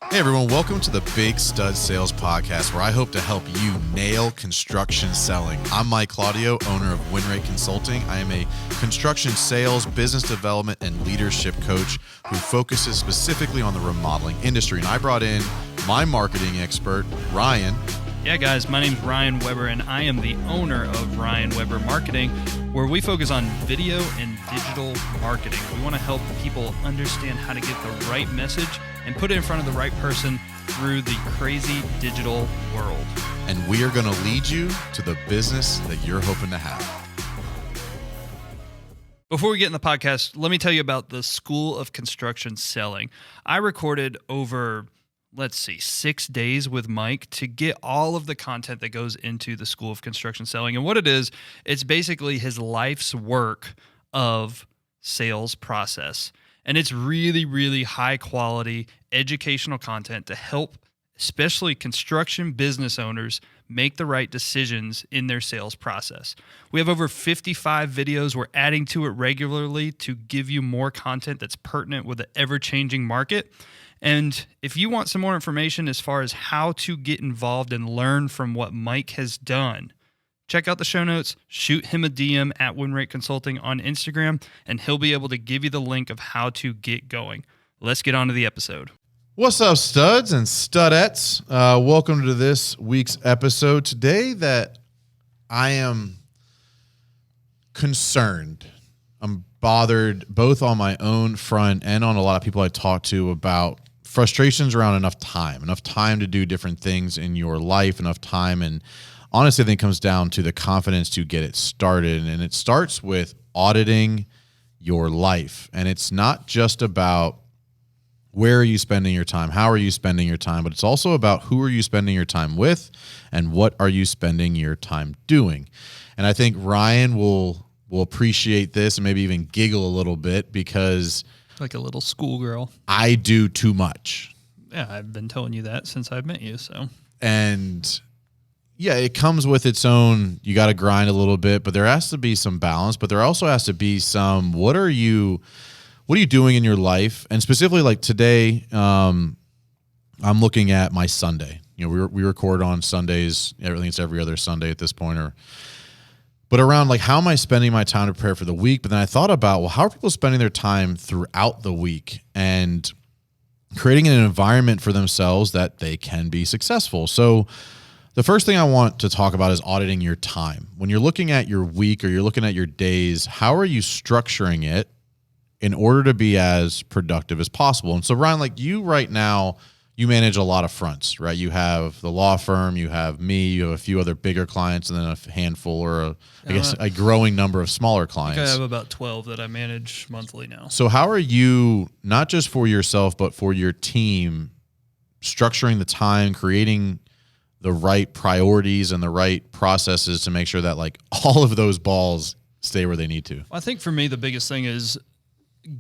Hey everyone, welcome to the Big Stud Sales Podcast, where I hope to help you nail construction selling. I'm Mike Claudio, owner of WinRate Consulting. I am a construction sales, business development, and leadership coach who focuses specifically on the remodeling industry. And I brought in my marketing expert, Ryan. Yeah, guys, my name's Ryan Weber, and I am the owner of Ryan Weber Marketing, where we focus on video and digital marketing. We want to help people understand how to get the right message and put it in front of the right person through the crazy digital world. And we are going to lead you to the business that you're hoping to have. Before we get in the podcast, let me tell you about the School of Construction Selling. I recorded over 6 days with Mike to get all of the content that goes into the School of Construction Selling. And what it is, it's basically his life's work of sales process. And it's really, really high quality educational content to help especially construction business owners make the right decisions in their sales process. We have over 55 videos. We're adding to it regularly to give you more content that's pertinent with the ever-changing market. And if you want some more information as far as how to get involved and learn from what Mike has done, check out the show notes, shoot him a DM at WinRate Consulting on Instagram, and he'll be able to give you the link of how to get going. Let's get on to the episode. What's up, studs and studettes? Welcome to this week's episode. Today that I am concerned, I'm bothered both on my own front and on a lot of people I talk to about frustrations around enough time to do different things in your life, enough time. And honestly, I think it comes down to the confidence to get it started. And it starts with auditing your life. And it's not just about where are you spending your time, how are you spending your time, but it's also about who are you spending your time with and what are you spending your time doing. And I think Ryan will appreciate this and maybe even giggle a little bit because like a little schoolgirl. I do too much. Yeah, I've been telling you that since I've met you. So, and yeah, it comes with its own, you got to grind a little bit, but there has to be some balance, but there also has to be some, what are you doing in your life? And specifically like today, I'm looking at my Sunday. You know, we record on Sundays. I think it's every other Sunday at this point, but around like, how am I spending my time to prepare for the week? But then I thought about, well, how are people spending their time throughout the week and creating an environment for themselves that they can be successful? So the first thing I want to talk about is auditing your time. When you're looking at your week or you're looking at your days, how are you structuring it in order to be as productive as possible? And so Ryan, like you right now, you manage a lot of fronts, right? You have the law firm, you have me, you have a few other bigger clients, and then a handful or a growing number of smaller clients. I have about 12 that I manage monthly now. So how are you, not just for yourself, but for your team, structuring the time, creating the right priorities and the right processes to make sure that like all of those balls stay where they need to? I think for me, the biggest thing is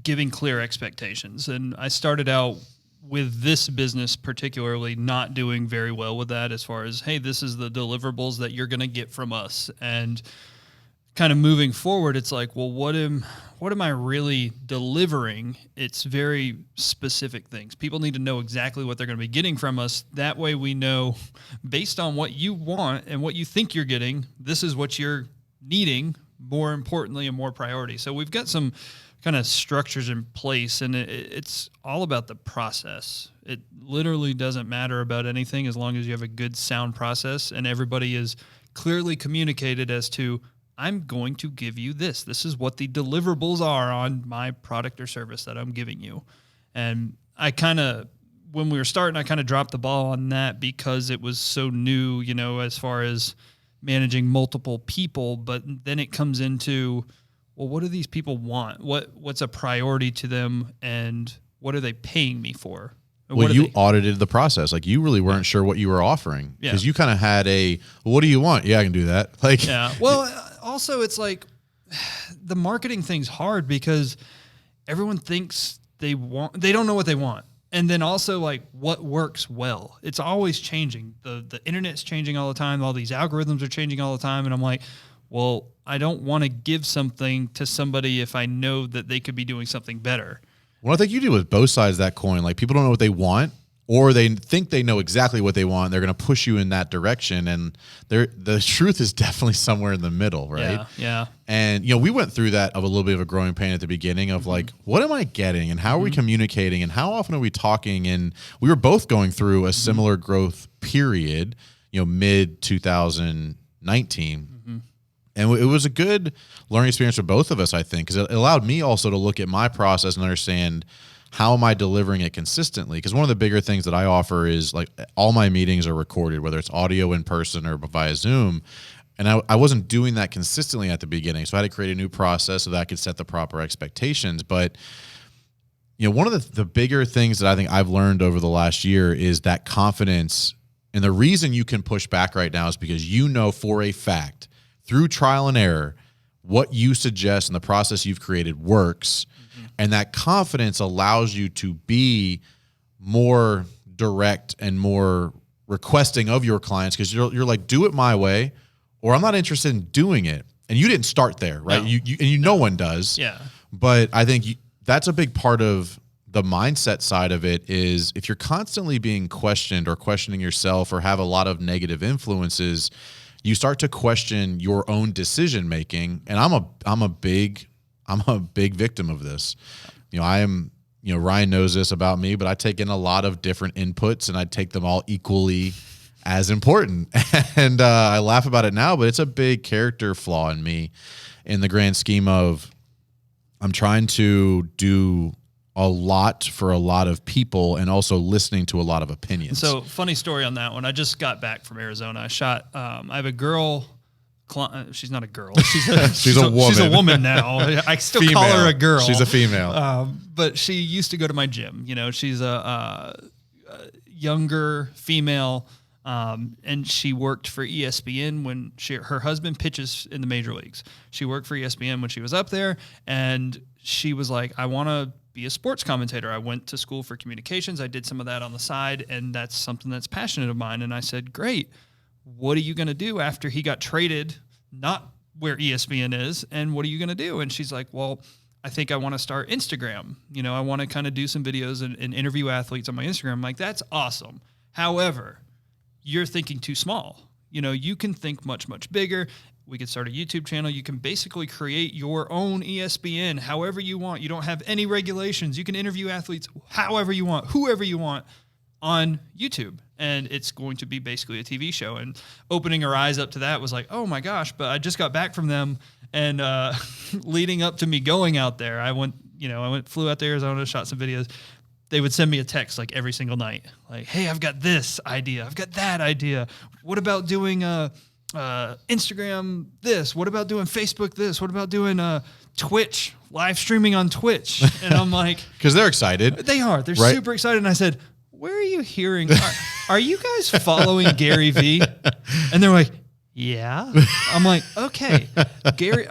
giving clear expectations. And I started out with this business particularly not doing very well with that as far as, hey, this is the deliverables that you're going to get from us. And kind of moving forward, it's like, well, what am I really delivering? It's very specific things. People need to know exactly what they're going to be getting from us. That way we know based on what you want and what you think you're getting, this is what you're needing, more importantly and more priority. So we've got some kind of structures in place, and it's all about the process. It literally doesn't matter about anything as long as you have a good sound process and everybody is clearly communicated as to, I'm going to give you this. This is what the deliverables are on my product or service that I'm giving you. And I kind of, when we were starting, I kind of dropped the ball on that because it was so new, you know, as far as managing multiple people. But then it comes into, well, what do these people want? What's a priority to them, and what are they paying me for? Well, you audited the process. Like you really weren't sure what you were offering because you kind of had what do you want? Yeah, I can do that. Like, yeah. Well, also it's like the marketing thing's hard because everyone thinks they don't know what they want. And then also like what works well. It's always changing. The internet's changing all the time. All these algorithms are changing all the time. And I'm like, well, I don't want to give something to somebody if I know that they could be doing something better. What I think you do with both sides of that coin, like people don't know what they want or they think they know exactly what they want. They're going to push you in that direction. And the truth is definitely somewhere in the middle, right? Yeah. And, we went through that of a little bit of a growing pain at the beginning of like, what am I getting and how are we communicating and how often are we talking? And we were both going through a similar growth period, mid 2019. And it was a good learning experience for both of us, I think, because it allowed me also to look at my process and understand how am I delivering it consistently? Because one of the bigger things that I offer is like all my meetings are recorded, whether it's audio in person or via Zoom. And I wasn't doing that consistently at the beginning. So I had to create a new process so that I could set the proper expectations. But, one of the bigger things that I think I've learned over the last year is that confidence. And the reason you can push back right now is because for a fact, through trial and error, what you suggest and the process you've created works. And that confidence allows you to be more direct and more requesting of your clients because you're like, do it my way, or I'm not interested in doing it. And you didn't start there, right? No. No one does. Yeah. But I think that's a big part of the mindset side of it is if you're constantly being questioned or questioning yourself or have a lot of negative influences, you start to question your own decision making. And I'm a big victim of this. Ryan knows this about me, but I take in a lot of different inputs and I take them all equally as important. And I laugh about it now, but it's a big character flaw in me in the grand scheme of I'm trying to do a lot for a lot of people and also listening to a lot of opinions. So funny story on that one. I just got back from Arizona. I have a girl. She's not a girl. She's a woman. She's a woman now. I still call her a girl. She's a female. But she used to go to my gym. She's a younger female, and she worked for ESPN when her husband pitches in the major leagues. She worked for ESPN when she was up there, and she was like, I want to be a sports commentator. I went to school for communications. I did some of that on the side, and that's something that's passionate of mine. And I said, great. What are you going to do after he got traded, not where ESPN is, and what are you going to do? And she's like, well, I think I want to start Instagram. I want to kind of do some videos and interview athletes on my Instagram. I'm like, that's awesome. However, you're thinking too small. You can think much, much bigger. We could start a YouTube channel. You can basically create your own ESPN however you want. You don't have any regulations. You can interview athletes however you want, whoever you want on YouTube. And it's going to be basically a TV show. And opening her eyes up to that was like, oh my gosh, but I just got back from them. And leading up to me going out there, flew out to Arizona, shot some videos. They would send me a text like every single night. Like, hey, I've got this idea. I've got that idea. What about doing Instagram this? What about doing Facebook this? What about doing Twitch, live streaming on Twitch? And I'm like... Because they're excited. They are. They're super excited. And I said, where are you hearing? Are you guys following Gary V? And they're like, yeah. I'm like, okay. Gary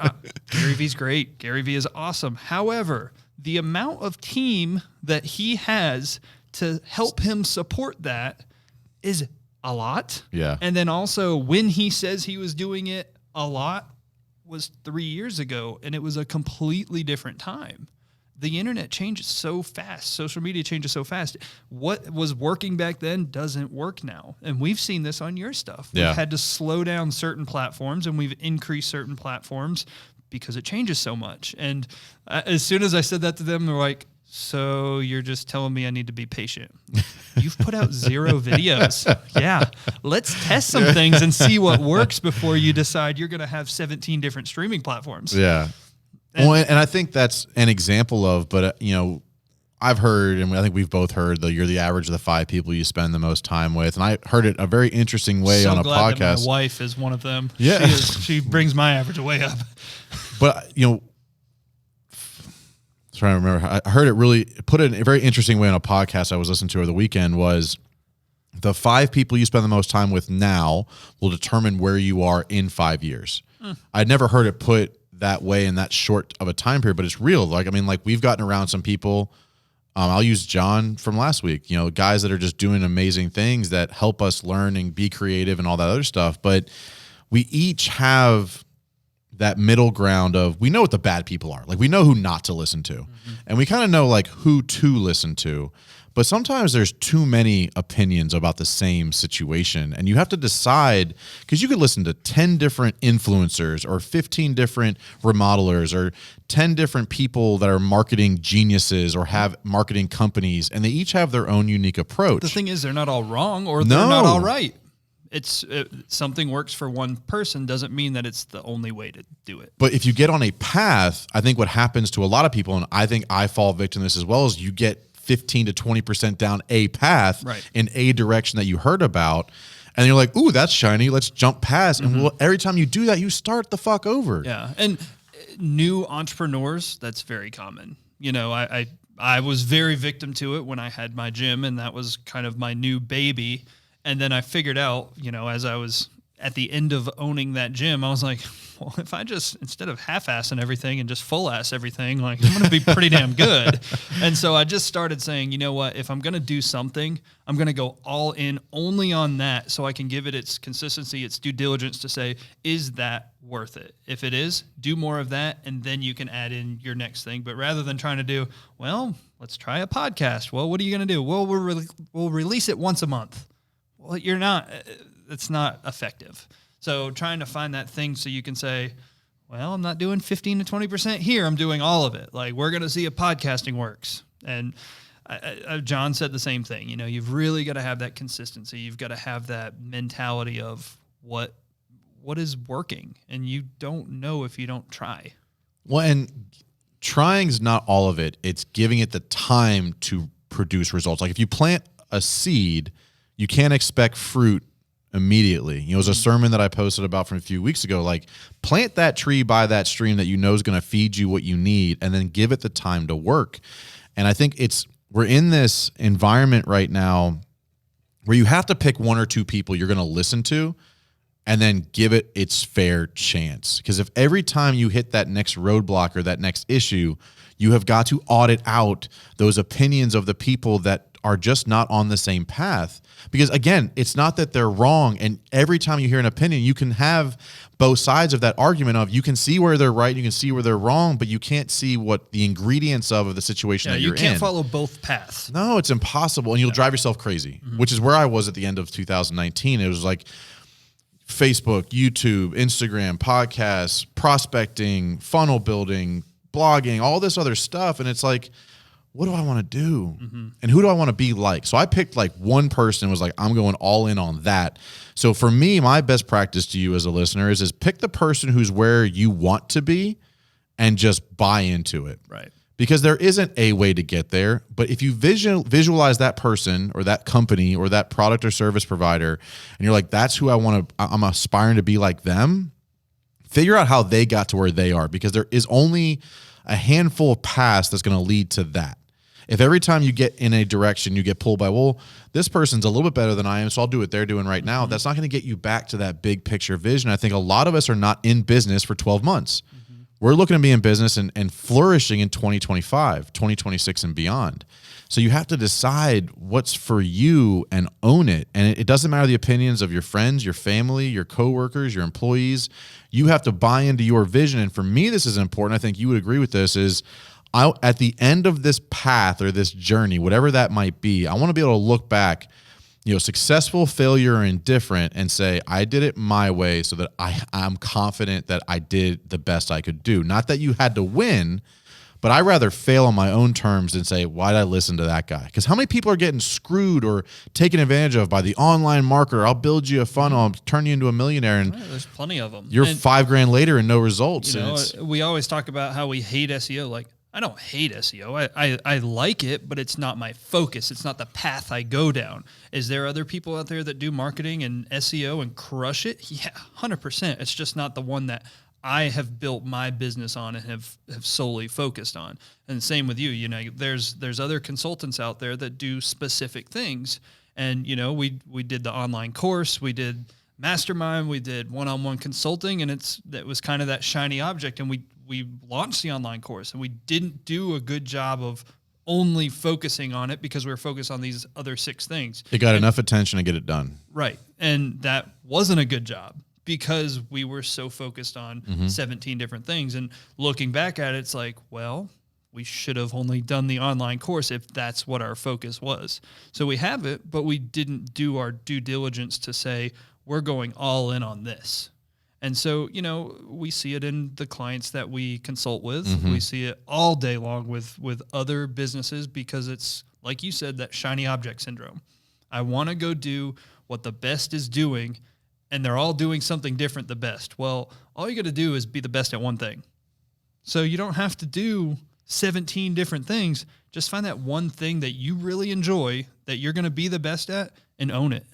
V's great. Gary V is awesome. However, the amount of team that he has to help him support that is a lot. Yeah. And then also when he says he was doing it a lot was 3 years ago, and it was a completely different time. The internet changes so fast. Social media changes so fast. What was working back then doesn't work now. And we've seen this on your stuff. Yeah. We've had to slow down certain platforms, and we've increased certain platforms because it changes so much. And as soon as I said that to them, they're like, so you're just telling me I need to be patient. You've put out 0 videos. Yeah. Let's test some things and see what works before you decide you're going to have 17 different streaming platforms. Yeah. And I think that's an example of, but I've heard, and I think we've both heard, that you're the average of the 5 people you spend the most time with. And I heard it a very interesting way on a podcast. That my wife is one of them. Yeah. She brings my average way up. But, trying to remember, I heard it really put it in a very interesting way on a podcast I was listening to over the weekend was the 5 people you spend the most time with now will determine where you are in 5 years. I'd never heard it put that way in that short of a time period, but it's real. Like we've gotten around some people. I'll use John from last week, guys that are just doing amazing things that help us learn and be creative and all that other stuff. But we each have that middle ground of, we know what the bad people are. Like we know who not to listen to, and we kind of know like who to listen to. But sometimes there's too many opinions about the same situation. And you have to decide, because you could listen to 10 different influencers or 15 different remodelers or 10 different people that are marketing geniuses or have marketing companies, and they each have their own unique approach. The thing is, they're not all wrong or they're not all right. Something works for one person doesn't mean that it's the only way to do it. But if you get on a path, I think what happens to a lot of people, and I think I fall victim to this as well, is you get 15 to 20% down a path in a direction that you heard about. And you're like, ooh, that's shiny. Let's jump past. And every time you do that, you start the fuck over. Yeah. And new entrepreneurs, that's very common. You know, I was very victim to it when I had my gym, and that was kind of my new baby. And then I figured out, you know, as I was at the end of owning that gym, I was like, well, if I just, instead of half-assing everything and just full-ass everything, like I'm going to be pretty damn good. And so I just started saying, you know what, if I'm going to do something, I'm going to go all in only on that so I can give it its consistency, its due diligence to say, is that worth it? If it is, do more of that, and then you can add in your next thing. But rather than trying to do, well, let's try a podcast. Well, what are you going to do? Well, we'll release it once a month. Well, you're not, it's not effective. So trying to find that thing so you can say, well, I'm not doing 15 to 20% here. I'm doing all of it. Like, we're going to see if podcasting works. And John said the same thing. You know, you've really got to have that consistency. You've got to have that mentality of what is working. And you don't know if you don't try. Well, and trying is not all of it. It's giving it the time to produce results. Like if you plant a seed, you can't expect fruit immediately. You know, it was a sermon that I posted about from a few weeks ago. Like, plant that tree by that stream that you know is going to feed you what you need, and then give it the time to work. And I think we're in this environment right now where you have to pick one or two people you're going to listen to and then give it its fair chance. Because if every time you hit that next roadblock or that next issue, you have got to audit out those opinions of the people that are just not on the same path. Because again, it's not that they're wrong. And every time you hear an opinion, you can have both sides of that argument of, you can see where they're right, you can see where they're wrong, but you can't see what the ingredients of the situation that you're in. You can't follow both paths. No, it's impossible. And you'll drive yourself crazy, which is where I was at the end of 2019. It was like Facebook, YouTube, Instagram, podcasts, prospecting, funnel building, blogging, all this other stuff. And it's like, what do I want to do? And who do I want to be like? So I picked like one person and was like, I'm going all in on that. So for me, my best practice to you as a listener is pick the person who's where you want to be and just buy into it. Right. Because there isn't a way to get there. But if you visualize that person or that company or that product or service provider, and you're like, that's who I'm aspiring to be like them, figure out how they got to where they are, because there is only a handful of paths that's going to lead to that. If every time you get in a direction, you get pulled by, well, this person's a little bit better than I am, so I'll do what they're doing right now, that's not going to get you back to that big picture vision. I think a lot of us are not in business for 12 months. We're looking to be in business and flourishing in 2025, 2026 and beyond. So you have to decide what's for you and own it. And it doesn't matter the opinions of your friends, your family, your coworkers, your employees. You have to buy into your vision. And for me, this is important. I think you would agree with this, is at the end of this path or this journey, whatever that might be, I want to be able to look back, successful, failure, or indifferent, and say, I did it my way so that I'm confident that I did the best I could do. Not that you had to win, but I'd rather fail on my own terms than say, why did I listen to that guy? Because how many people are getting screwed or taken advantage of by the online marketer? I'll build you a funnel, I'll turn you into a millionaire. And there's plenty of them. You're $5,000 later and no results. We always talk about how we hate SEO. Like, I don't hate SEO. I like it, but it's not my focus. It's not the path I go down. Is there other people out there that do marketing and SEO and crush it? Yeah, 100%. It's just not the one that I have built my business on and have solely focused on. And same with you. There's other consultants out there that do specific things. And, we did the online course, we did mastermind, we did one-on-one consulting, and that was kind of that shiny object. And we launched the online course, and we didn't do a good job of only focusing on it because we were focused on these other 6 things. It got enough attention to get it done. Right. And that wasn't a good job because we were so focused on 17 different things. And looking back at it, it's like, well, we should have only done the online course if that's what our focus was. So we have it, but we didn't do our due diligence to say, we're going all in on this. And so, you know, we see it in the clients that we consult with. Mm-hmm. We see it all day long with other businesses, because it's, like you said, that shiny object syndrome. I want to go do what the best is doing, and they're all doing something different the best. Well, all you got to do is be the best at one thing. So you don't have to do 17 different things. Just find that one thing that you really enjoy, that you're going to be the best at, and own it.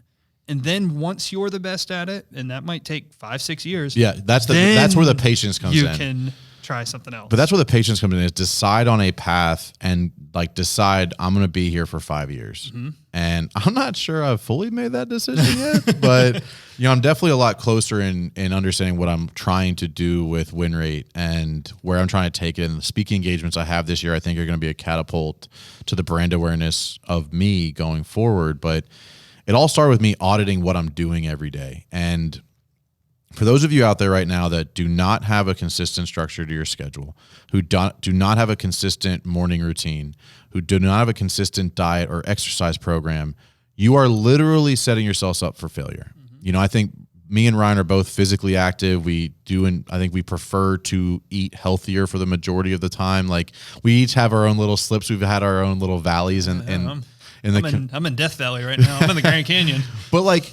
And then once you're the best at it, and that might take 5-6 years. Yeah, that's where the patience comes in. You can try something else. But that's where the patience comes in, is decide on a path and like decide, I'm going to be here for 5 years. Mm-hmm. And I'm not sure I've fully made that decision yet, but you know, I'm definitely a lot closer in understanding what I'm trying to do with WinRate and where I'm trying to take it. And the speaking engagements I have this year, I think are going to be a catapult to the brand awareness of me going forward. But it all started with me auditing what I'm doing every day. And for those of you out there right now that do not have a consistent structure to your schedule, who do not have a consistent morning routine, who do not have a consistent diet or exercise program, you are literally setting yourselves up for failure. Mm-hmm. You know, I think me and Ryan are both physically active. I think we prefer to eat healthier for the majority of the time. Like, we each have our own little slips. We've had our own little valleys I'm in Death Valley right now. I'm in the Grand Canyon. But like,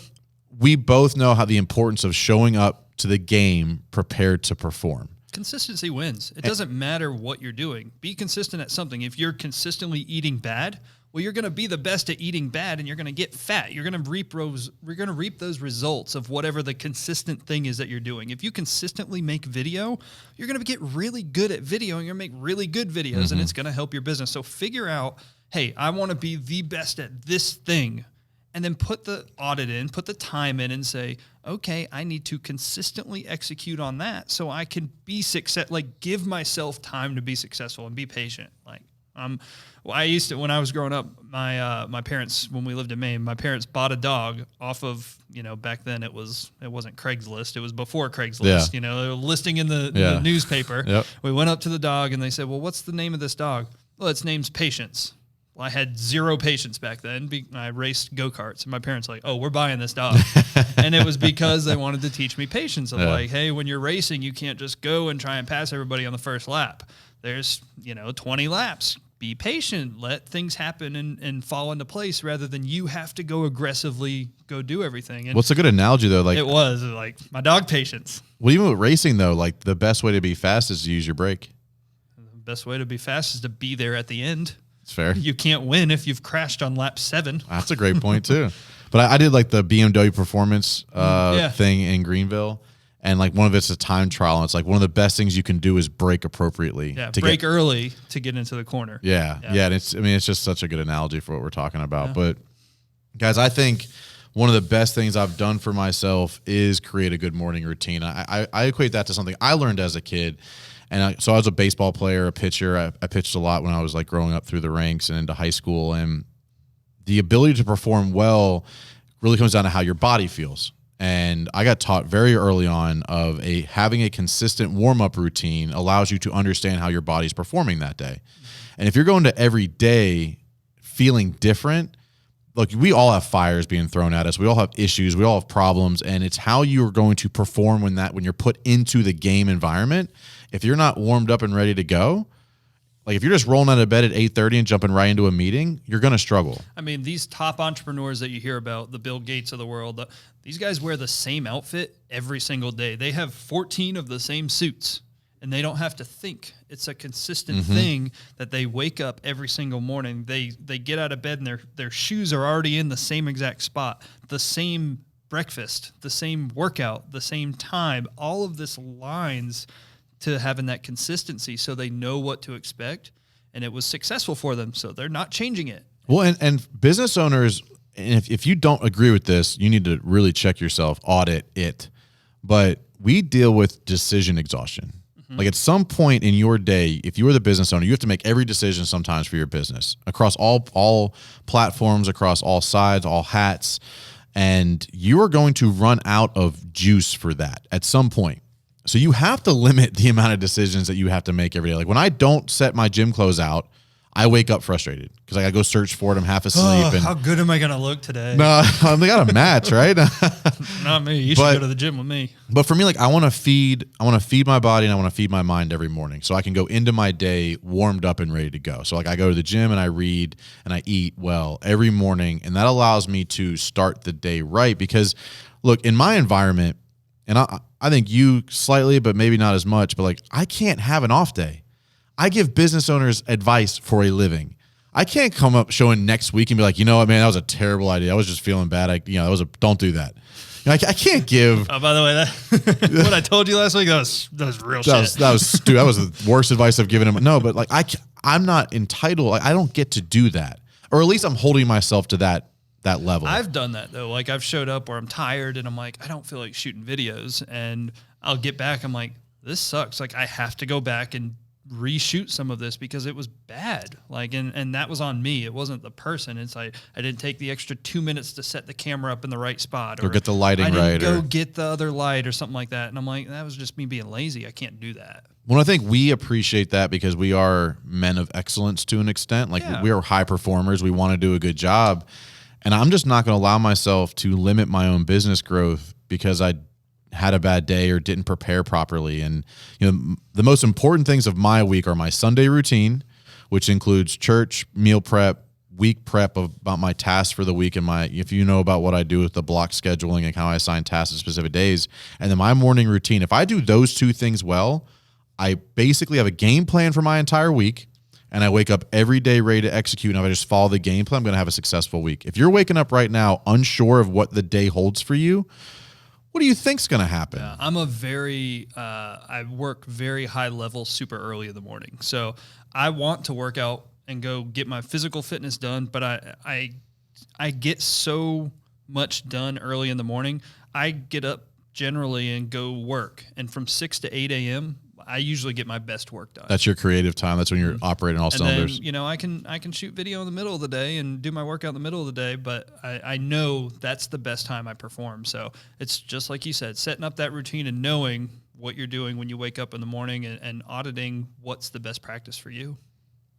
we both know how the importance of showing up to the game prepared to perform. Consistency wins. It doesn't matter what you're doing. Be consistent at something. If you're consistently eating bad, well, you're going to be the best at eating bad, and you're going to get fat. You're going to reap those results of whatever the consistent thing is that you're doing. If you consistently make video, you're going to get really good at video, and you're going to make really good videos, mm-hmm. and it's going to help your business. So figure out, hey, I want to be the best at this thing. And then put the audit in, put the time in, and say, okay, I need to consistently execute on that so I can be give myself time to be successful and be patient. I used to, when I was growing up, my parents, when we lived in Maine, my parents bought a dog off of, you know, back then it wasn't Craigslist. It was before Craigslist, yeah. You know, they were listing in the newspaper. Yep. We went up to the dog and they said, well, what's the name of this dog? Well, its name's Patience. Well, I had zero patience back then. I raced go-karts, and my parents were like, oh, we're buying this dog. And it was because they wanted to teach me patience of like, hey, when you're racing, you can't just go and try and pass everybody on the first lap. There's, 20 laps. Be patient. Let things happen and fall into place rather than you have to go aggressively go do everything. And what's a good analogy, though? Like, it was like my dog Patience. Well, even with racing, though, like the best way to be fast is to use your brake. The best way to be fast is to be there at the end. Fair. You can't win if you've crashed on lap 7. That's a great point too. But I did like the BMW performance thing in Greenville, and like one of it's a time trial, and it's like one of the best things you can do is brake appropriately. Yeah, brake early to get into the corner. Yeah. And it's just such a good analogy for what we're talking about. Yeah. But guys, I think one of the best things I've done for myself is create a good morning routine. I equate that to something I learned as a kid. And so I was a baseball player, a pitcher. I pitched a lot when I was like growing up through the ranks and into high school. And the ability to perform well really comes down to how your body feels. And I got taught very early on of having a consistent warm-up routine allows you to understand how your body's performing that day. And if you're going to every day feeling different, look, we all have fires being thrown at us. We all have issues. We all have problems. And it's how you're going to perform when you're put into the game environment. If you're not warmed up and ready to go, like if you're just rolling out of bed at 8:30 and jumping right into a meeting, you're going to struggle. I mean, these top entrepreneurs that you hear about, the Bill Gates of the world, these guys wear the same outfit every single day. They have 14 of the same suits, and they don't have to think. It's a consistent thing that they wake up every single morning. They get out of bed, and their shoes are already in the same exact spot, the same breakfast, the same workout, the same time. All of this lines to having that consistency so they know what to expect, and it was successful for them, so they're not changing it. Well, and business owners, and if you don't agree with this, you need to really check yourself, audit it. But we deal with decision exhaustion. Mm-hmm. Like at some point in your day, if you are the business owner, you have to make every decision sometimes for your business across all platforms, across all sides, all hats, and you are going to run out of juice for that at some point. So you have to limit the amount of decisions that you have to make every day. Like when I don't set my gym clothes out, I wake up frustrated because I got to go search for it. I'm half asleep. How good am I going to look today? No, I got a match, right? Not me. You should go to the gym with me. But for me, like I want to feed my body and I want to feed my mind every morning so I can go into my day warmed up and ready to go. So like I go to the gym and I read and I eat well every morning. And that allows me to start the day right because look, in my environment, and I think you slightly, but maybe not as much, but like I can't have an off day. I give business owners advice for a living. I can't come up showing next week and be like, you know what, man, that was a terrible idea. I was just feeling bad. Don't do that. I can't give. Oh, by the way, what I told you last week, that was real shit. That was stupid. That was the worst advice I've given him. No, but like I'm not entitled. I don't get to do that, or at least I'm holding myself to that level. I've done that though. Like I've showed up where I'm tired and I'm like, I don't feel like shooting videos, and I'll get back. I'm like, this sucks. Like I have to go back and reshoot some of this because it was bad. Like, and that was on me. It wasn't the person. It's like, I didn't take the extra 2 minutes to set the camera up in the right spot or get the lighting right. I didn't go get the other light or something like that. And I'm like, that was just me being lazy. I can't do that. Well, I think we appreciate that because we are men of excellence to an extent. Like we are high performers. We want to do a good job. And I'm just not going to allow myself to limit my own business growth because I had a bad day or didn't prepare properly. And the most important things of my week are my Sunday routine, which includes church, meal prep, week prep about my tasks for the week, and if you know about what I do with the block scheduling and how I assign tasks to specific days, and then my morning routine. If I do those two things well, I basically have a game plan for my entire week, and I wake up every day ready to execute. And if I just follow the game plan, I'm going to have a successful week. If you're waking up right now unsure of what the day holds for you, what do you think's going to happen? Yeah, I'm I work very high level super early in the morning. So I want to work out and go get my physical fitness done, but I get so much done early in the morning. I get up generally and go work. And from 6 to 8 a.m., I usually get my best work done. That's your creative time. That's when you're operating all cylinders. And then, I can shoot video in the middle of the day and do my workout in the middle of the day, but I know that's the best time I perform. So it's just like you said, setting up that routine and knowing what you're doing when you wake up in the morning and auditing what's the best practice for you.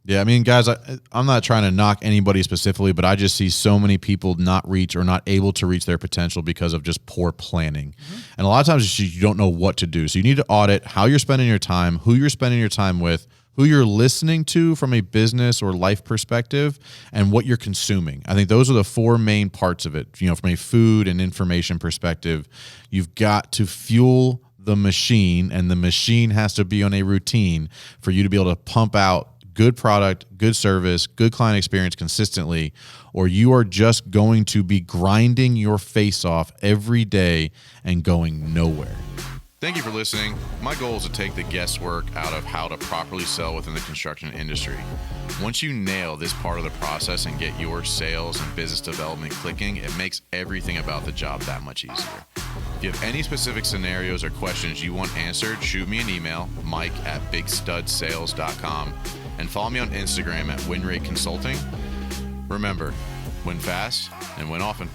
Yeah, I mean, guys, I'm not trying to knock anybody specifically, but I just see so many people not reach or not able to reach their potential because of just poor planning. Mm-hmm. And a lot of times you don't know what to do. So you need to audit how you're spending your time, who you're spending your time with, who you're listening to from a business or life perspective, and what you're consuming. I think those are the four main parts of it. From a food and information perspective, you've got to fuel the machine, and the machine has to be on a routine for you to be able to pump out good product, good service, good client experience consistently, or you are just going to be grinding your face off every day and going nowhere. Thank you for listening. My goal is to take the guesswork out of how to properly sell within the construction industry. Once you nail this part of the process and get your sales and business development clicking, it makes everything about the job that much easier. If you have any specific scenarios or questions you want answered, shoot me an email, mike@bigstudsales.com, and follow me on Instagram at WinRate Consulting. Remember, win fast and win often.